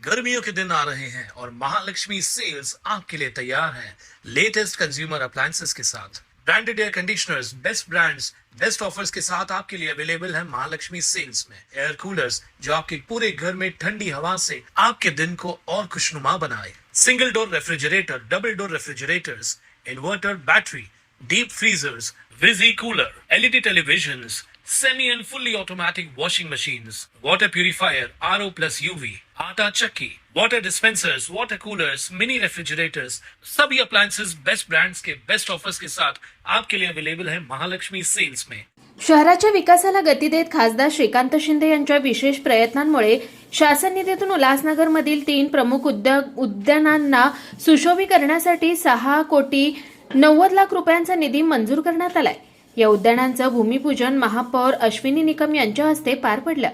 गर्मियों के दिन आ रहे हैं और महालक्ष्मी सेल्स आपके लिए तैयार है लेटेस्ट कंज्यूमर अप्लायंसेस के साथ। Branded air conditioners, best brands, best offers के साथ आपके लिए अवेलेबल है महालक्ष्मी सेल्स में। एयर कूलर्स जो आपके पूरे घर में ठंडी हवा से आपके दिन को और खुशनुमा बनाए। Single door refrigerator, double door refrigerators, inverter battery, deep freezers, visi cooler, LED televisions, semi and fully automatic washing machines, water purifier, RO plus UV, आटा चक्की, water dispensers, water coolers, mini refrigerators, सभी appliances best brands के best offers के साथ आपके लिए available है Mahalakshmi sales में। शहराच्या विकासाला गती देत खासदार श्रीकांत शिंदे यांच्या विशेष प्रयत्नांमुळे शासन निधीतून उल्हासनगरमधील 3 प्रमुख उद्यानांना सुशोभीकरणासाठी 6,90,00,000 रुपयांचा निधी मंजूर करण्यात आलाय। या उद्यानांचं भूमिपूजन महापौर अश्विनी निकम यांच्या हस्ते पार पडलं।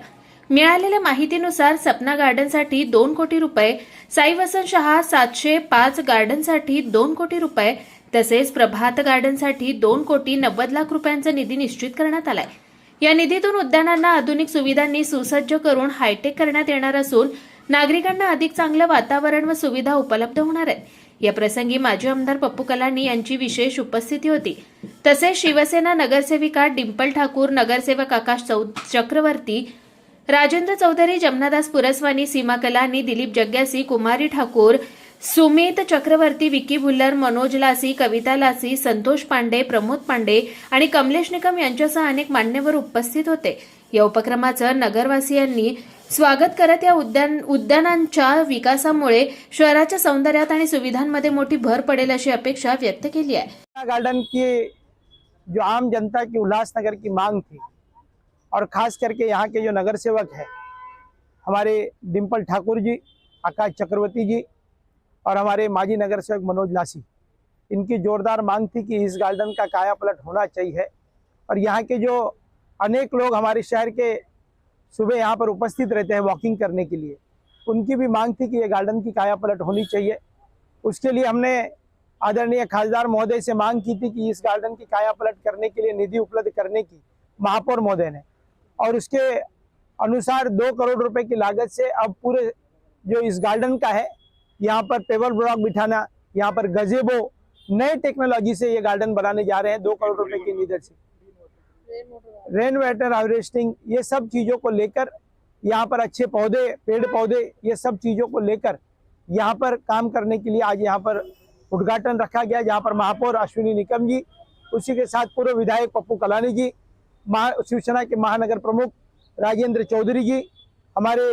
मिळालेल्या माहितीनुसार सपना गार्डनसाठी 2 कोटी रुपये, साई वसंत शहा 705 गार्डनसाठी 2 कोटी रुपये तसेच प्रभात गार्डनसाठी 2,90,00,000 रुपयांचा निधी निश्चित करण्यात आलाय। या निधीतून उद्यानांना आधुनिक सुविधांनी सुसज्ज करून हायटेक करण्यात येणार असून नागरिकांना अधिक चांगलं वातावरण व सुविधा उपलब्ध होणार आहेत। या प्रसंगी माजी आमदार पप्पू कलानी यांची विशेष उपस्थिती होती। तसेच शिवसेना नगरसेविका डिंपल ठाकूर, नगरसेवक आकाश चक्रवर्ती, राजेंद्र चौधरी, जमनादास पुरस्वानी, सीमा कलानी, दिलीप जग्यासी, कुमारी ठाकूर, सुमित चक्रवर्ती, विकी भुल्लर, मनोज लासी, कविता लासी, संतोष पांडे, प्रमोद पांडे आणि कमलेश निकम यांच्यासह अनेक मान्यवर उपस्थित होते। या उपक्रमाचं नगरवासियांनी स्वागत करत या उद्यानांच्या विकासामुळे शहराच्या सौंदर्यात आणि सुविधांमध्ये मोठी भर पडेल अशी अपेक्षा व्यक्त केली आहे। गार्डन की जो आम जनता की उल्लासनगर की मांग थी और खास करके यहाँ के जो नगर सेवक है हमारे डिंपल ठाकुर जी, आकाश चक्रवर्ती जी और हमारे माजी नगर सेवक मनोज लासी, इनकी जोरदार मांग थी कि इस गार्डन का काया पलट होना चाहिए। और यहाँ के जो अनेक लोग हमारे शहर के सुबह यहाँ पर उपस्थित रहते हैं वॉकिंग करने के लिए, उनकी भी मांग थी कि ये गार्डन की काया पलट होनी चाहिए। उसके लिए हमने आदरणीय खासदार महोदय से मांग की थी कि इस गार्डन की काया पलट करने के लिए निधि उपलब्ध करने की महापौर महोदय ने, और उसके अनुसार 2 करोड़ रुपए की लागत से अब पूरे जो इस गार्डन का है यहाँ पर पेवर ब्लॉक बिठाना, यहाँ पर गजेबो, नए टेक्नोलॉजी से ये गार्डन बनाने जा रहे हैं 2 करोड़ रुपए की निधि से। रेन वाटर हार्वेस्टिंग, ये सब चीज़ों को लेकर यहाँ पर अच्छे पौधे, पेड़ पौधे, ये सब चीज़ों को लेकर यहाँ पर काम करने के लिए आज यहाँ पर उद्घाटन रखा गया, जहाँ पर महापौर अश्विनी निकम जी, उसी के साथ पूर्व विधायक पप्पू कलानी जी, शिवसेना के महानगर प्रमुख राजेंद्र चौधरी जी, हमारे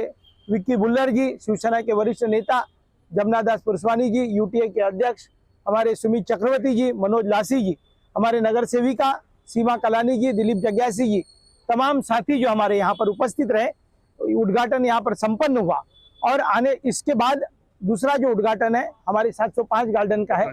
विक्की भुल्लर जी, शिवसेना के वरिष्ठ नेता जमनादास पुरस्वानी जी, यूटीए के अध्यक्ष हमारे सुमित चक्रवर्ती जी, मनोज लासी जी, हमारे नगर सेविका सीमा कलानी जी, दिलीप जग्यासी जी, तमाम साथी जो हमारे यहाँ पर उपस्थित रहे। उद्घाटन यहाँ पर संपन्न हुआ और इसके बाद दूसरा जो उद्घाटन है हमारे 705 गार्डन का है,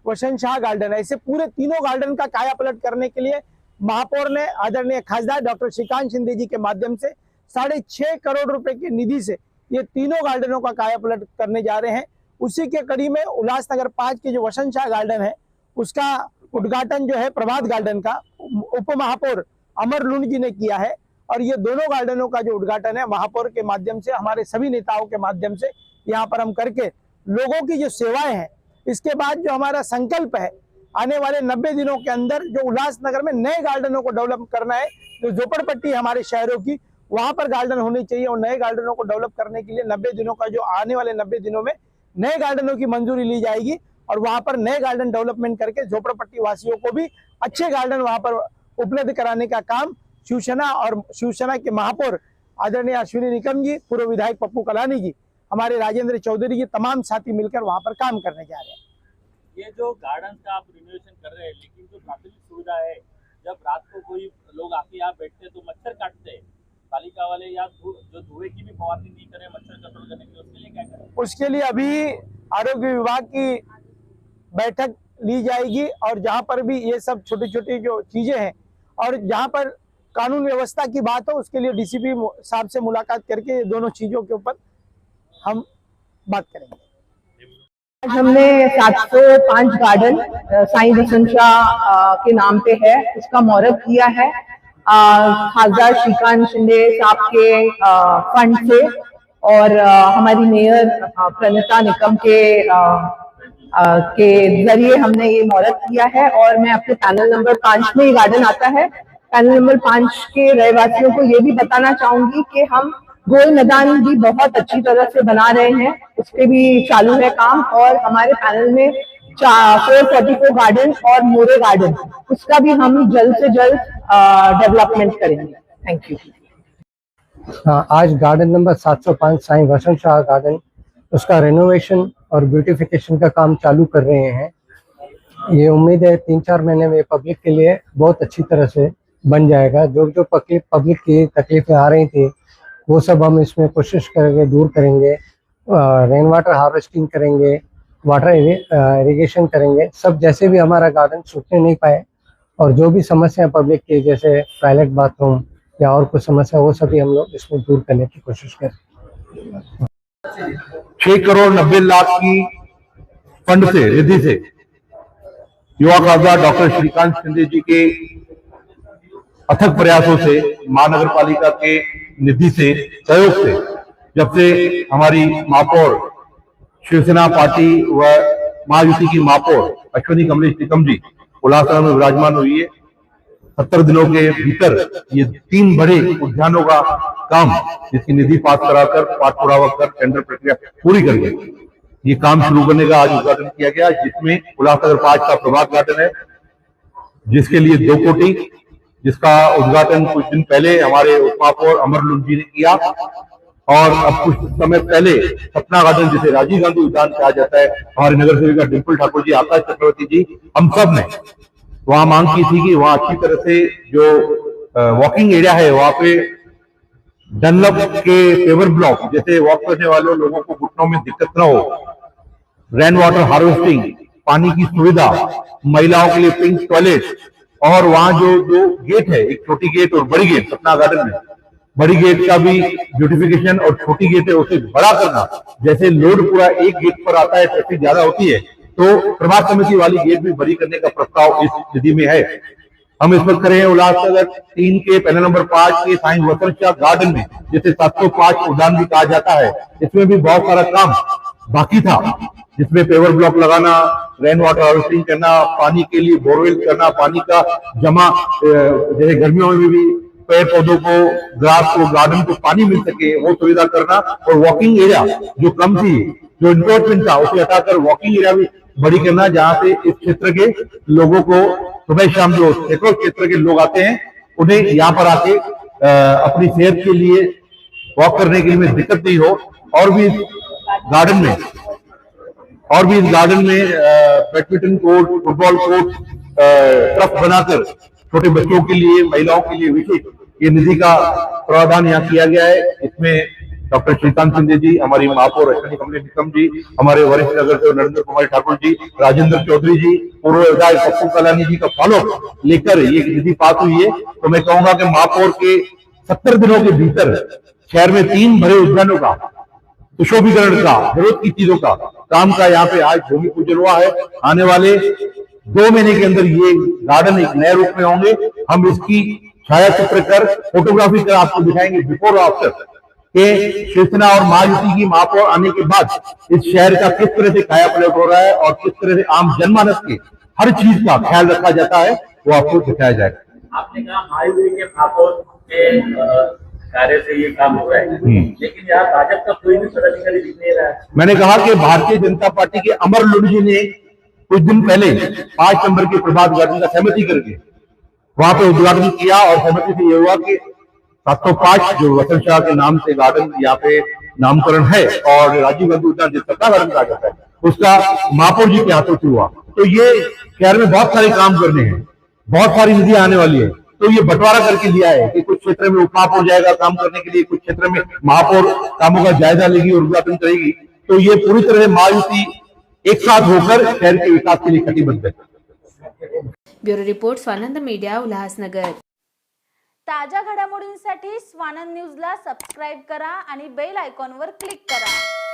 वसंत शाह गार्डन है। ऐसे पूरे तीनों गार्डन का काया पलट करने के लिए महापौर ने आदरणीय खासदार डॉक्टर श्रीकांत शिंदे जी के माध्यम से 6.5 करोड़ रुपए की निधि से ये तीनों गार्डनों का काया पलट करने जा रहे हैं। उसी के कड़ी में उल्लासनगर 5 के जो वसंत शाह गार्डन है उसका उद्घाटन जो है प्रभात गार्डन का उप महापौर अमर लुंड जी ने किया है। और ये दोनों गार्डनों का जो उद्घाटन है महापौर के माध्यम से, हमारे सभी नेताओं के माध्यम से यहाँ पर हम करके लोगों की जो सेवाएं हैं, इसके बाद जो हमारा संकल्प है आने वाले 90 दिनों के अंदर जो उल्लासनगर में नए गार्डनों को डेवलप करना है, जो झोपड़पट्टी हमारे शहरों की वहां पर गार्डन होने चाहिए और नए गार्डनों को डेवलप करने के लिए 90 दिनों का जो आने वाले 90 दिनों में नए गार्डनों की मंजूरी ली जाएगी और वहां पर नए गार्डन डेवलपमेंट करके झोपड़पट्टी वासियों को भी अच्छे गार्डन वहां पर उपलब्ध कराने का काम शिवसेना और शिवसेना के महापौर आदरणीय अश्विनी निकम जी, पूर्व विधायक पप्पू कलानी जी, हमारे राजेंद्र चौधरी जी, तमाम साथी मिलकर वहां पर काम करने जा रहे हैं। ये जो गार्डन का आप रिनोवेशन कर रहे हैं, लेकिन जो प्राथमिक सुविधा है, जब रात को कोई लोग आके यहाँ बैठते हैं तो मच्छर काटते हैं, पालिका वाले या जो धुएं की भी फवारनी नहीं करें मच्छर कंट्रोल करने के लिए, उसके लिए क्या करें? उसके लिए अभी आरोग्य विभाग की बैठक ली जाएगी और जहाँ पर भी ये सब छोटी छोटी जो चीजें हैं और जहाँ पर कानून व्यवस्था की बात हो उसके लिए डीसीपी साहब से मुलाकात करके ये दोनों चीजों के ऊपर हम बात करेंगे। आज हमने 705 गार्डन साई वसंत शाह के नाम पे है, इसका मुहूर्त किया है। खासदार श्रीकांत शिंदे साहब के फंड से और हमारी मेयर प्रणीता निकम के जरिए हमने ये मुहूर्त किया है। और मैं अपने पैनल नंबर 5 में ये गार्डन आता है, पैनल नंबर 5 के रहवासियों को ये भी बताना चाहूंगी कि हम गोल मैदान भी बहुत अच्छी तरह से बना रहे हैं, उस पर भी चालू है काम। और हमारे पैनल में 444 गार्डन और मोरे गार्डन, उसका भी हम जल्द से जल्द डेवलपमेंट करेंगे। Thank you. हाँ, आज गार्डन नंबर 705 साईं वसंत शाह गार्डन, उसका रेनोवेशन और ब्यूटिफिकेशन का काम चालू कर रहे हैं। ये उम्मीद है 3-4 महीने में पब्लिक के लिए बहुत अच्छी तरह से बन जाएगा। जो जो पब्लिक की तकलीफें आ रही थी वो सब हम इसमें कोशिश करेंगे, दूर करेंगे। रेन वाटर हार्वेस्टिंग करेंगे, वाटर इरिगेशन करेंगे, सब जैसे भी हमारा गार्डन सूखने नहीं पाए। और जो भी समस्या पब्लिक की, जैसे टॉयलेट बाथरूम या और कुछ समस्या, वो सभी हम लोग इसमें दूर करने की कोशिश करें। 6 करोड़ 90 लाख की फंड से, निधि से, युवा खासदार डॉक्टर श्रीकांत शिंदे जी के अथक प्रयासों से, महानगर पालिका के निधि से, सहयोग से, जब से हमारी महापौर शिवसेना पार्टी व महायुति की महापौर अश्विनी कमलेश निकम जी उल्लासनगर में विराजमान हुई है, 70 दिनों के भीतर ये 3 बड़े उद्यानों का काम, जिसकी निधि पास कराकर, पाठ पुरावा कर, टेंडर प्रक्रिया पूरी करके ये काम शुरू करने का आज उद्घाटन किया गया, जिसमें उल्लासनगर 5 का प्रभात गार्डन है, जिसके लिए 2 कोटी, जिसका उद्घाटन कुछ दिन पहले हमारे उप महापौर अमरलुन जी ने किया। और अब कुछ समय पहले सपना गार्डन, जिसे राजीव गांधी उद्यान कहा जाता है, हमारे नगर सेविका डिम्पल ठाकुर जी, आकाश चक्रवर्ती जी, हम सब ने वहां मांग की थी कि वहां अच्छी तरह से जो वॉकिंग एरिया है, वहां पे डनलप के पेवर ब्लॉक, जैसे वॉक करने वाले लोगों को घुटनों में दिक्कत न हो, रेन वाटर हार्वेस्टिंग, पानी की सुविधा, महिलाओं के लिए पिंक टॉयलेट, और वहां जो गेट है, एक छोटी गेट और बड़ी गेट, सपना गार्डन में बड़ी गेट का भी ब्यूटिफिकेशन, और छोटी गेट है उसे बड़ा करना। जैसे लोड पूरा एक गेट पर आता है, ट्रैफिक ज्यादा होती है, तो प्रभात समिति वाली गेट भी बड़ी करने का प्रस्ताव इस निधि में है। हम इस वक्त करें उल्लासनगर 3 के पैनल नंबर 5 के साईं वसंत शाह गार्डन में, जिसे 705 उद्यान भी कहा जाता है, इसमें भी बहुत सारा काम बाकी था, जिसमें पेवर ब्लॉक लगाना, रेन वाटर हार्वेस्टिंग करना, पानी के लिए बोरवेल करना, पानी का जमा, जैसे गर्मियों में भी पेड़ पौधों को, ग्रास को, गार्डन को पानी मिल सके, वो सुविधा करना। और वॉकिंग एरिया जो कम थी, जो इंक्रोचमेंट था, उसे हटाकर वॉकिंग एरिया भी बड़ी करना, जहां से इस क्षेत्र के लोगों को सुबह शाम, जो सैकड़ों क्षेत्र के लोग आते हैं, उन्हें यहाँ पर आके अपनी सेहत के लिए वॉक करने के लिए दिक्कत नहीं हो। और भी इस गार्डन में badminton court, football court, trough बनाकर छोटे बच्चों के लिए, महिलाओं के लिए विशेष ये निधि का प्रावधान यहाँ किया गया है। इसमें डॉक्टर श्रीकांत शिंदे जी, हमारी महापौर अश्विनी कमलेश निकम जी, हमारे वरिष्ठ नगर सेवक नरेंद्र कुमार ठाकुर जी, राजेंद्र चौधरी जी, पूर्व विधायक पप्पू कलानी जी का फॉलो लेकर ये निधि पास हुई है। तो मैं कहूंगा कि महापौर के 70 दिनों के भीतर शहर में 3 बड़े उद्यानों का सुशोभीकरण का, जरूरत की चीजों का काम का यहाँ पे आज भूमि पूजन हुआ है। आने वाले 2 महीने के अंदर ये गार्डन एक नए रूप में होंगे। हम इसकी छाया चित्र कर, फोटोग्राफी कर आपको दिखाएंगे बिफोर और आफ्टर के शिवसेना और महायुति की महापौर आने के बाद इस शहर का किस तरह से काया पलट हो रहा है और किस तरह से आम जनमानस के हर चीज का ख्याल रखा जाता है, वो आपको दिखाया जाएगा। आपने कहा महायुति के महापौर के कार्य से ये काम हो रहा है, लेकिन यहाँ भाजपा का कोई भी पदाधिकारी दिख नहीं रहा है। मैंने कहा कि भारतीय जनता पार्टी के अमरलुन जी ने कुछ दिन पहले 5 नंबर के प्रभात गार्डन का सहमति करके वहां पे उद्घाटन किया, और सहमति से ये हुआ कि 705 जो वसंत शाह के नाम से गार्डन यहाँ पे नामकरण है, और राजीव गांधी उद्यान जिस सपना गार्डन कहा जाता है, उसका महापौर जी के हाथों से हुआ। तो ये शहर में बहुत सारे काम करने हैं, बहुत सारी निधि आने वाली है, तो ये बंटवारा करके लिया है कि कुछ क्षेत्र में उप महापौर जाएगा काम करने के लिए, कुछ क्षेत्र में महापौर कामों का जायजा लेगी और उद्घाटन करेगी। तो ये पूरी तरह से महायुति एक साथ होकर शहर के विकास के लिए कटिबद्ध है। Bureau report Swanand media, Ulhasnagar. ताज्या घडामोडींसाठी स्वानंद न्यूजला सबस्क्राईब करा आणि बेल आयकॉनवर क्लिक करा।